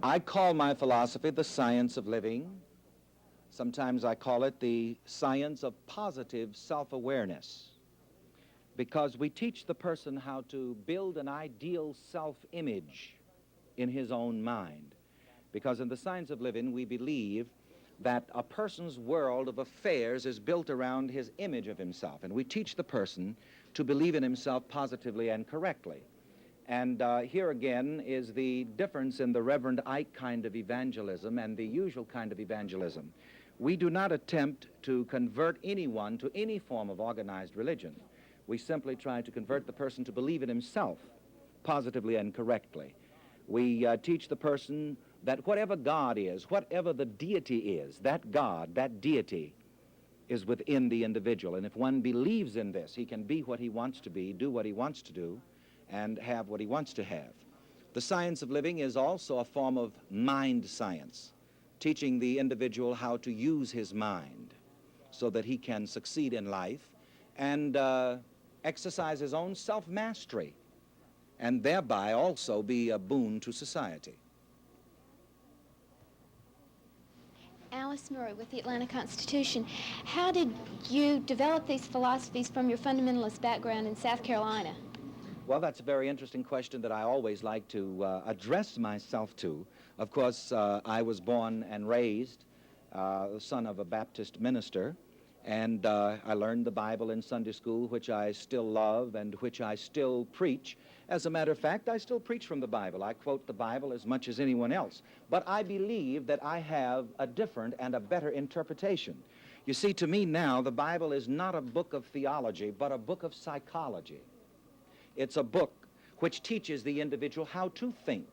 I call my philosophy the science of living. Sometimes I call it the science of positive self-awareness, because we teach the person how to build an ideal self-image in his own mind. Because in the science of living, we believe that a person's world of affairs is built around his image of himself, and we teach the person to believe in himself positively and correctly. And here again is the difference in the Reverend Ike kind of evangelism and the usual kind of evangelism. We do not attempt to convert anyone to any form of organized religion. We simply try to convert the person to believe in himself positively and correctly. We teach the person that whatever God is, whatever the deity is, that God, that deity, is within the individual. And if one believes in this, he can be what he wants to be, do what he wants to do, and have what he wants to have. The science of living is also a form of mind science, teaching the individual how to use his mind so that he can succeed in life and exercise his own self-mastery, and thereby also be a boon to society. Alice Murray with the Atlanta Constitution. How did you develop these philosophies from your fundamentalist background in South Carolina? Well, that's a very interesting question that I always like to address myself to. Of course, I was born and raised the son of a Baptist minister, and I learned the Bible in Sunday school, which I still love and which I still preach. As a matter of fact, I still preach from the Bible. I quote the Bible as much as anyone else. But I believe that I have a different and a better interpretation. You see, to me now, the Bible is not a book of theology, but a book of psychology. It's a book which teaches the individual how to think.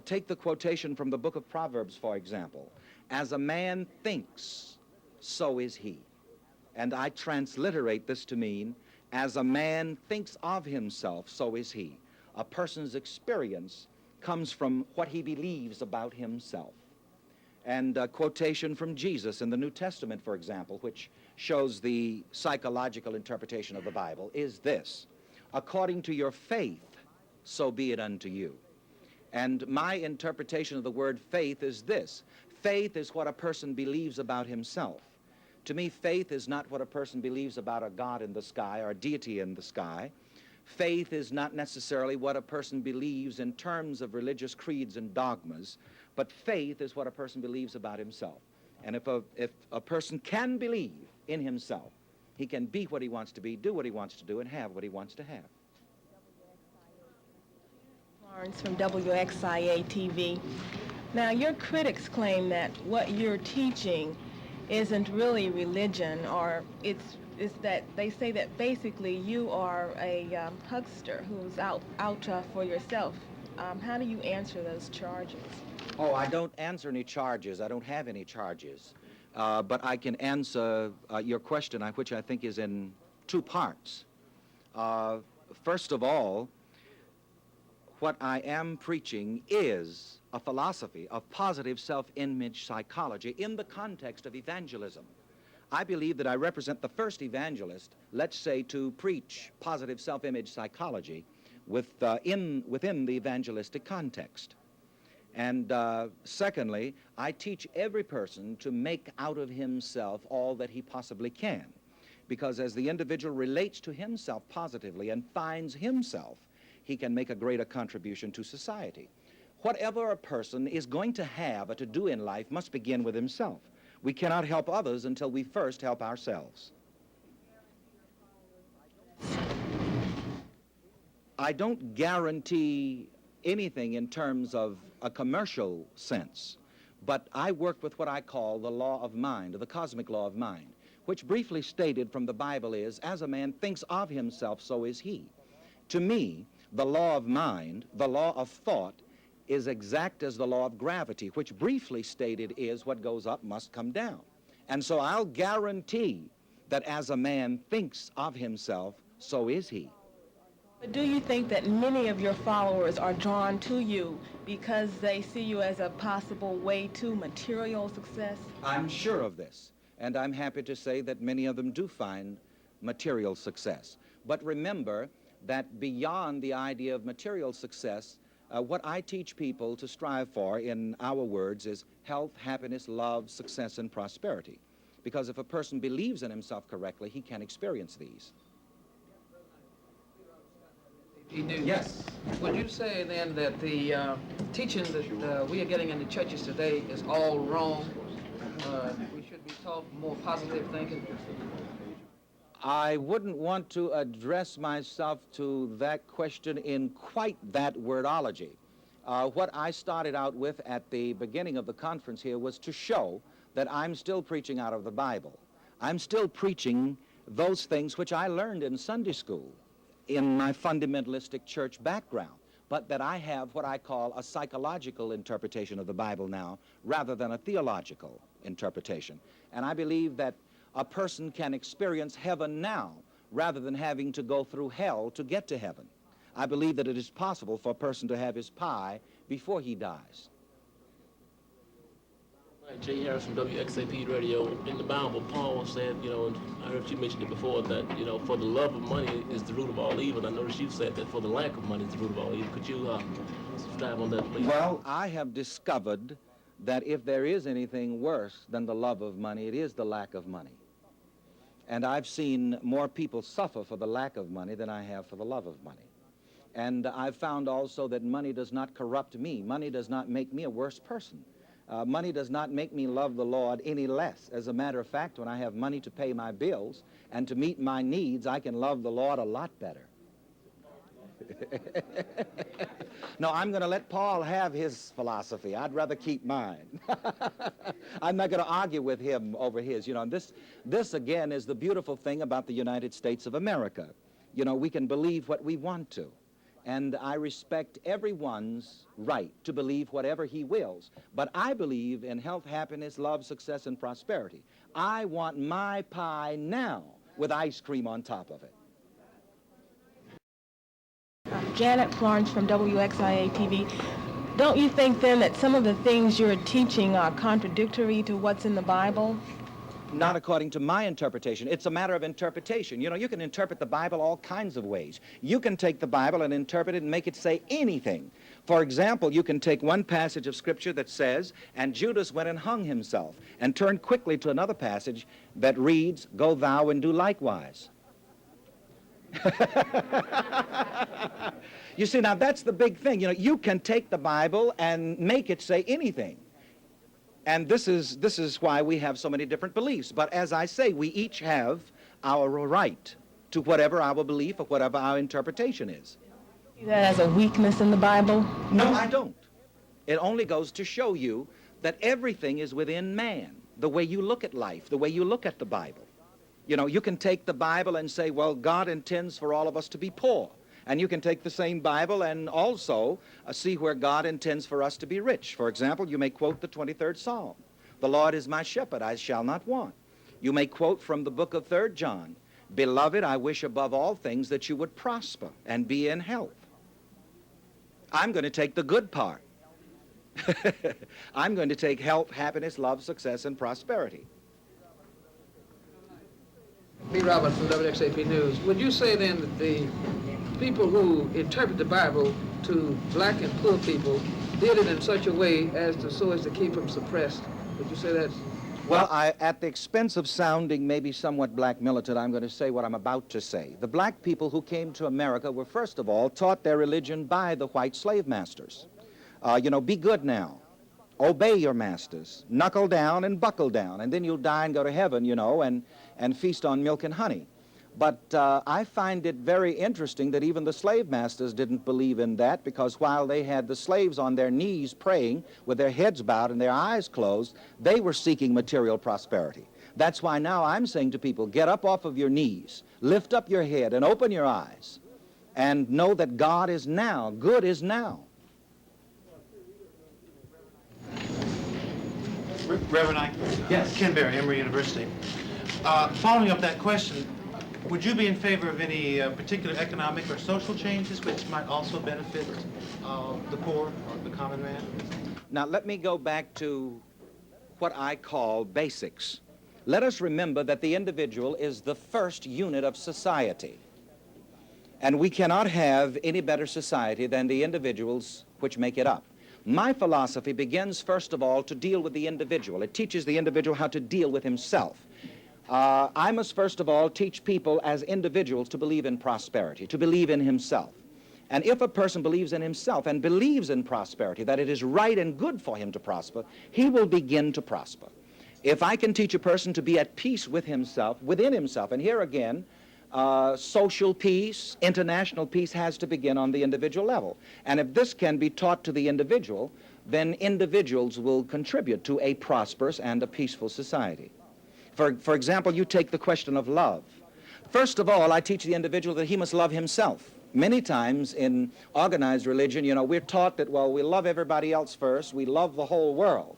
Take the quotation from the book of Proverbs, for example. As a man thinks, so is he. And I transliterate this to mean, as a man thinks of himself, so is he. A person's experience comes from what he believes about himself. And a quotation from Jesus in the New Testament, for example, which shows the psychological interpretation of the Bible, is this: according to your faith, so be it unto you. And my interpretation of the word faith is this: faith is what a person believes about himself. To me, faith is not what a person believes about a God in the sky or a deity in the sky. Faith is not necessarily what a person believes in terms of religious creeds and dogmas, but faith is what a person believes about himself. And if a person can believe in himself, he can be what he wants to be, do what he wants to do, and have what he wants to have. Florence from WXIA TV. Now, your critics claim that what you're teaching isn't really religion, or it's that they say that basically you are a huckster who's out for yourself. How do you answer those charges? Oh, I don't answer any charges. I don't have any charges. But I can answer your question, which I think is in two parts. First of all, what I am preaching is a philosophy of positive self-image psychology in the context of evangelism. I believe that I represent the first evangelist, let's say, to preach positive self-image psychology within the evangelistic context. And secondly, I teach every person to make out of himself all that he possibly can, because as the individual relates to himself positively and finds himself, he can make a greater contribution to society. Whatever a person is going to have or to do in life must begin with himself. We cannot help others until we first help ourselves. I don't guarantee anything in terms of a commercial sense, but I work with what I call the law of mind, or the cosmic law of mind, which briefly stated from the Bible is, as a man thinks of himself, so is he. To me, the law of mind, the law of thought, is exact as the law of gravity, which briefly stated is what goes up must come down. And so I'll guarantee that as a man thinks of himself, so is he. But do you think that many of your followers are drawn to you because they see you as a possible way to material success? I'm sure of this, and I'm happy to say that many of them do find material success. But remember that beyond the idea of material success, What I teach people to strive for, in our words, is health, happiness, love, success, and prosperity. Because if a person believes in himself correctly, he can experience these. Yes. Would you say then that the teaching that we are getting in the churches today is all wrong? We should be taught more positive thinking? I wouldn't want to address myself to that question in quite that wordology. What I started out with at the beginning of the conference here was to show that I'm still preaching out of the Bible. I'm still preaching those things which I learned in Sunday school in my fundamentalistic church background, but that I have what I call a psychological interpretation of the Bible now rather than a theological interpretation. And I believe that a person can experience heaven now rather than having to go through hell to get to heaven. I believe that it is possible for a person to have his pie before he dies. Right, Jay Harris from WXAP Radio. In the Bible, Paul said, and I heard you mention it before, that, for the love of money is the root of all evil. I noticed you said that for the lack of money is the root of all evil. Could you subscribe on that, please? Well, I have discovered that if there is anything worse than the love of money, it is the lack of money. And I've seen more people suffer for the lack of money than I have for the love of money. And I've found also that money does not corrupt me. Money does not make me a worse person. Money does not make me love the Lord any less. As a matter of fact, when I have money to pay my bills and to meet my needs, I can love the Lord a lot better. No, I'm going to let Paul have his philosophy. I'd rather keep mine. I'm not going to argue with him over his. This again is the beautiful thing about the United States of America. We can believe what we want to. And I respect everyone's right to believe whatever he wills. But I believe in health, happiness, love, success, and prosperity. I want my pie now with ice cream on top of it. Janet Florence from WXIA-TV. Don't you think then that some of the things you're teaching are contradictory to what's in the Bible? Not according to my interpretation. It's a matter of interpretation. You can interpret the Bible all kinds of ways. You can take the Bible and interpret it and make it say anything. For example, you can take one passage of Scripture that says, "And Judas went and hung himself," and turn quickly to another passage that reads, "Go thou and do likewise." You see, now that's the big thing. You can take the Bible and make it say anything. And this is why we have so many different beliefs. But as I say, we each have our right to whatever our belief or whatever our interpretation is. See that as a weakness in the Bible? No, I don't. It only goes to show you that everything is within man, the way you look at life, the way you look at the Bible. You can take the Bible and say, well, God intends for all of us to be poor. And you can take the same Bible and also see where God intends for us to be rich. For example, you may quote the 23rd Psalm. "The Lord is my shepherd, I shall not want." You may quote from the book of 3 John. "Beloved, I wish above all things that you would prosper and be in health." I'm going to take the good part. I'm going to take health, happiness, love, success, and prosperity. B. Roberts from WXAP News. Would you say then that the people who interpret the Bible to black and poor people did it in such a way as to keep them suppressed? Would you say that's... Well, at the expense of sounding maybe somewhat black militant, I'm going to say what I'm about to say. The black people who came to America were, first of all, taught their religion by the white slave masters. Be good now. Obey your masters. Knuckle down and buckle down, and then you'll die and go to heaven, and feast on milk and honey. But I find it very interesting that even the slave masters didn't believe in that, because while they had the slaves on their knees praying with their heads bowed and their eyes closed, they were seeking material prosperity. That's why now I'm saying to people, get up off of your knees, lift up your head and open your eyes, and know that God is now, good is now. Reverend Ike? Yes. Ken Berry, Emory University. Following up that question, would you be in favor of any particular economic or social changes which might also benefit the poor or the common man? Now, let me go back to what I call basics. Let us remember that the individual is the first unit of society. And we cannot have any better society than the individuals which make it up. My philosophy begins, first of all, to deal with the individual. It teaches the individual how to deal with himself. I must, first of all, teach people as individuals to believe in prosperity, to believe in himself. And if a person believes in himself and believes in prosperity, that it is right and good for him to prosper, he will begin to prosper. If I can teach a person to be at peace with himself, within himself, and here again, social peace, international peace has to begin on the individual level. And if this can be taught to the individual, then individuals will contribute to a prosperous and a peaceful society. For example, you take the question of love. First of all, I teach the individual that he must love himself. Many times in organized religion, you know, we're taught that, well, we love everybody else first, we love the whole world.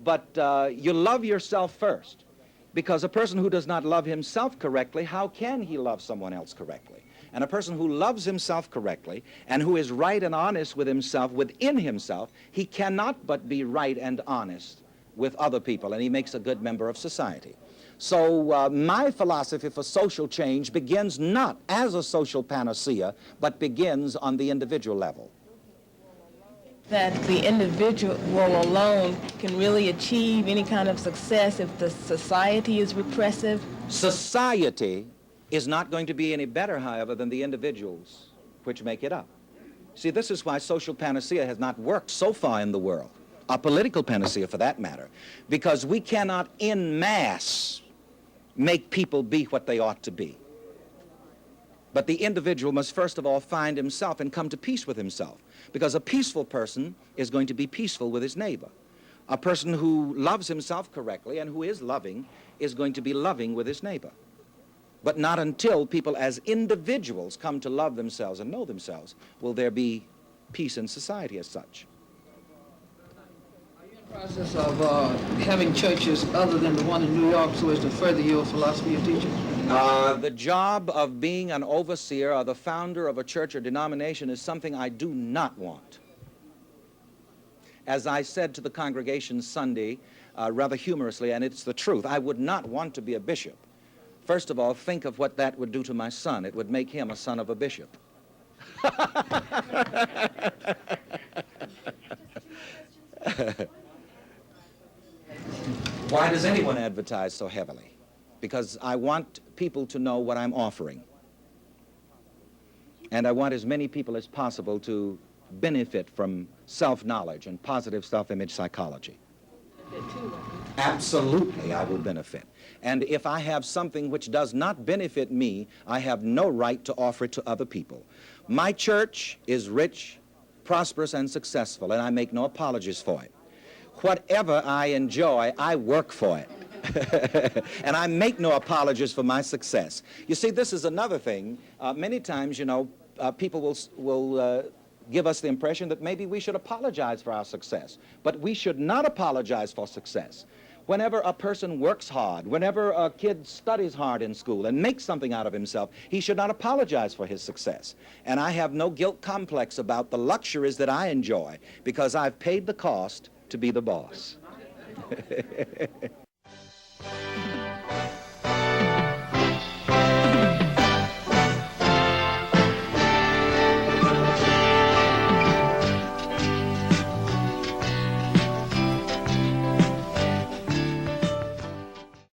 But you love yourself first. Because a person who does not love himself correctly, how can he love someone else correctly? And a person who loves himself correctly and who is right and honest with himself, within himself, he cannot but be right and honest with other people, and he makes a good member of society. So my philosophy for social change begins not as a social panacea, but begins on the individual level. That the individual alone can really achieve any kind of success if the society is repressive? Society is not going to be any better, however, than the individuals which make it up. See, this is why social panacea has not worked so far in the world, or political panacea for that matter, because we cannot en masse make people be what they ought to be. But the individual must first of all find himself and come to peace with himself. Because a peaceful person is going to be peaceful with his neighbor. A person who loves himself correctly and who is loving is going to be loving with his neighbor. But not until people as individuals come to love themselves and know themselves will there be peace in society as such. Are you in the process of having churches other than the one in New York so as to further your philosophy of teaching? The job of being an overseer or the founder of a church or denomination is something I do not want. As I said to the congregation Sunday, rather humorously, and it's the truth, I would not want to be a bishop. First of all, think of what that would do to my son. It would make him a son of a bishop. Why does anyone advertise so heavily? Because I want people to know what I'm offering. And I want as many people as possible to benefit from self-knowledge and positive self-image psychology. Absolutely, I will benefit. And if I have something which does not benefit me, I have no right to offer it to other people. My church is rich, prosperous, and successful, and I make no apologies for it. Whatever I enjoy, I work for it. And I make no apologies for my success. You see, this is another thing. Many times, you know, people will give us the impression that maybe we should apologize for our success. But we should not apologize for success. Whenever a person works hard, whenever a kid studies hard in school and makes something out of himself, he should not apologize for his success. And I have no guilt complex about the luxuries that I enjoy because I've paid the cost to be the boss.